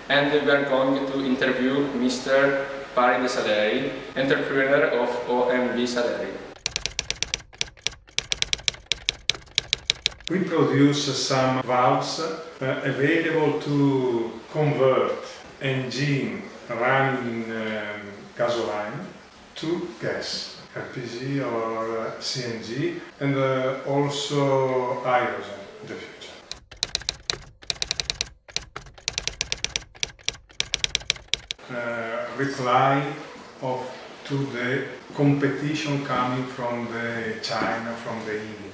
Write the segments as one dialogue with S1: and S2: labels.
S1: and we are going to interview Mr. Pari De Saleri, entrepreneur of OMV Saleri.
S2: We produce some valves available to convert engine running gasoline to gas, LPG or CNG, and also hydrogen in the future. Reply to the competition coming from the China, from the India.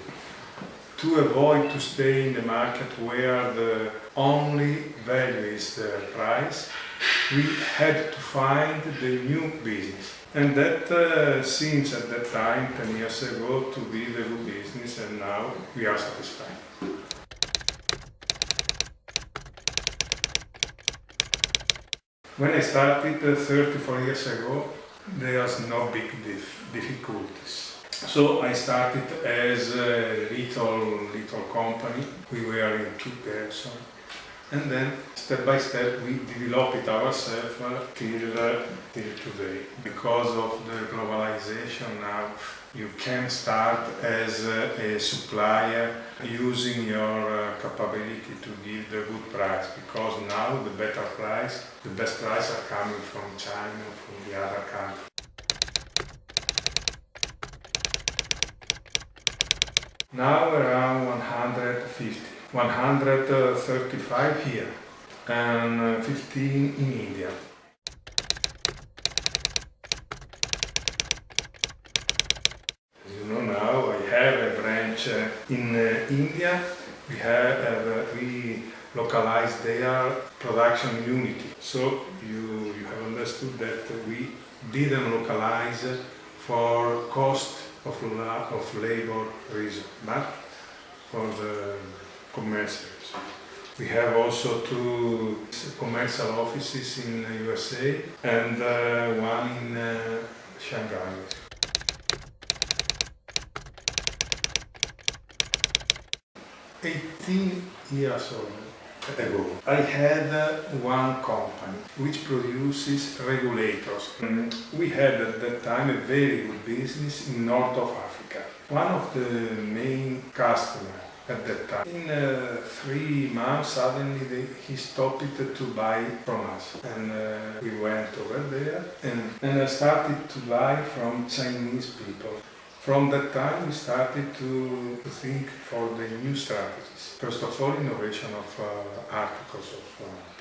S2: To avoid to stay in the market where the only value is the price, we had to find the new business. And that seems at that time, 10 years ago, to be the good business, and now we are satisfied. When I started 34 years ago, there was no big difficulties. So I started as a little company. We were in 2 persons, and then step by step we developed ourselves till today. Because of the globalization now, you can start as a supplier using your capability to give the good price, because now the best price are coming from China, from the other countries. Now around 150, 135 here and 15 in India. As you know now, I have a branch in India. We localize their production unit. So you have understood that we didn't localize for cost of labor reason, but for the commercial reason. We have also 2 commercial offices in USA and one in Shanghai. "18 years ago, I had one company which produces regulators. We had at that time a very good business in north of Africa. One of the main customers at that time, in 3 months, suddenly he stopped to buy from us. And we went over there and I started to buy from Chinese people. From that time, we started to think for the new strategies. First of all, innovation of articles of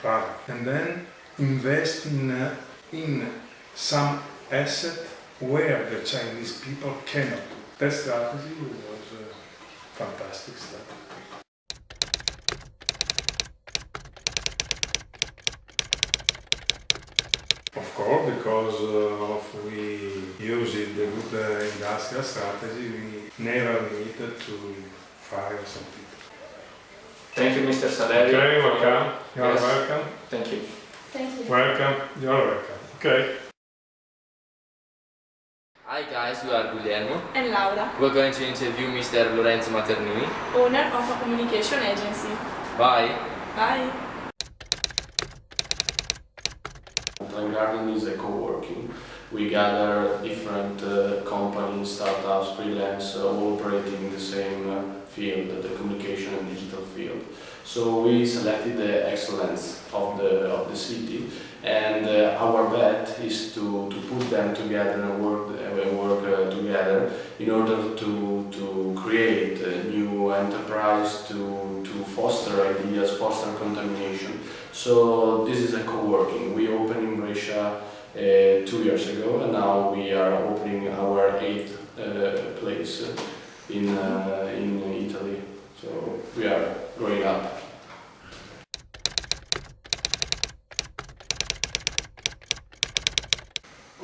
S2: product, and then invest in some asset where the Chinese people cannot do. That strategy was a fantastic strategy. Of course, because we used the good industrial strategy, we never needed to fire some people.
S1: Thank you, Mr. Saleri.
S2: Okay, welcome. You're welcome.
S1: Thank you.
S3: Thank you.
S2: Welcome. You're welcome. Okay.
S4: Hi guys, we are Guglielmo.
S3: And Laura,
S4: We're going to interview Mr. Lorenzo Maternini.
S3: owner of a communication agency.
S4: Bye.
S3: Bye.
S5: Time Garden is a co-working. We gather different companies, startups, freelance, all operating in the same field, the communication and digital field. So we selected the excellence of the city, and our bet is to put them together and work together in order to create a new enterprise, to foster ideas, foster contamination. So this is a co-working. We opened in Brescia 2 years ago, and now we are opening our 8th place in Italy. So we are growing up.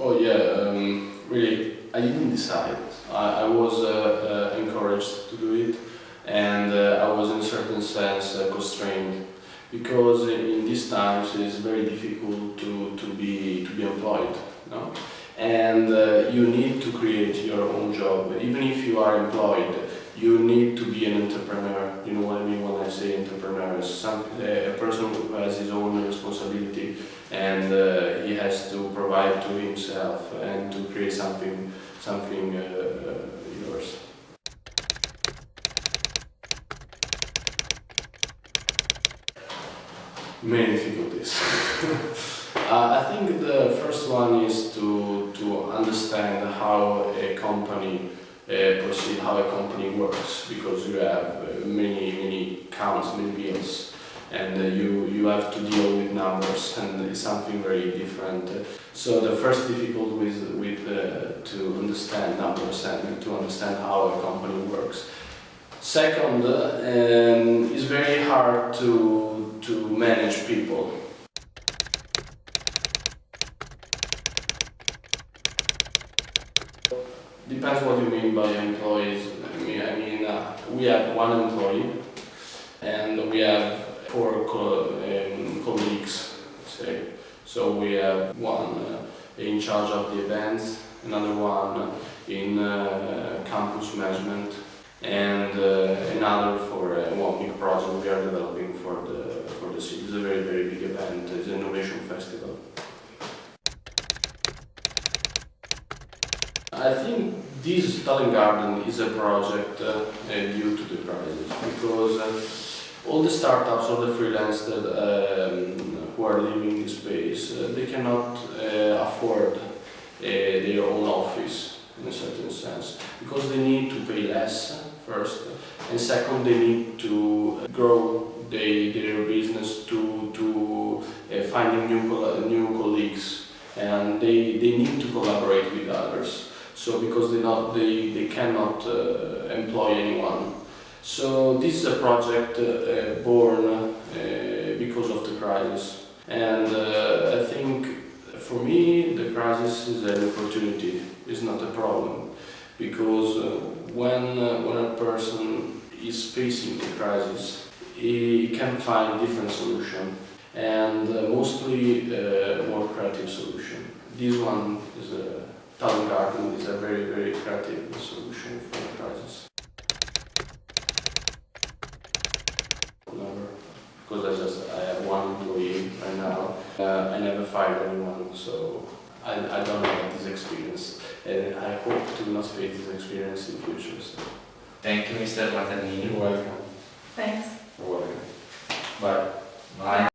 S5: Oh yeah, really, I didn't decide. I was encouraged to do it, and I was in a certain sense constrained, because in these times it's very difficult to be employed, no? And you need to create your own job. Even if you are employed, you need to be an entrepreneur. You know what I mean when I say entrepreneur? A person who has his own responsibility and he has to provide to himself and to create something yours. Many difficulties. I think the first one is to understand how a company proceeds, how a company works, because you have many counts, many bills, and you have to deal with numbers, and it's something very different. So the first difficulty with to understand numbers and to understand how a company works. Second, it's very hard to manage people. Depends what you mean by employees. I mean we have one employee and we have four colleagues, say. So we have one in charge of the events, another one in campus management, and another for one big project we are developing for the city. It's a very big event. It's an innovation festival. I think this talent garden is a project due to the crisis, because all the startups or the freelance that who are living this space, they cannot afford their own office in a certain sense, because they need to pay less first, and second they need to grow their business to finding new colleagues, and they need to collaborate with others. So because they cannot employ anyone. So this is a project born because of the crisis, and I think for me the crisis is an opportunity. It's not a problem, because when a person is facing the crisis, he can find different solution, and mostly more creative solution. This one is a talent garden is a very creative solution for the crisis. Never, because I have one employee right now. I never fired anyone, so I don't have this experience, and I hope to not face this experience in the future. So.
S4: Thank you, Mr. Maternini.
S5: You're welcome.
S3: Thanks.
S5: You're welcome.
S4: Bye. Bye.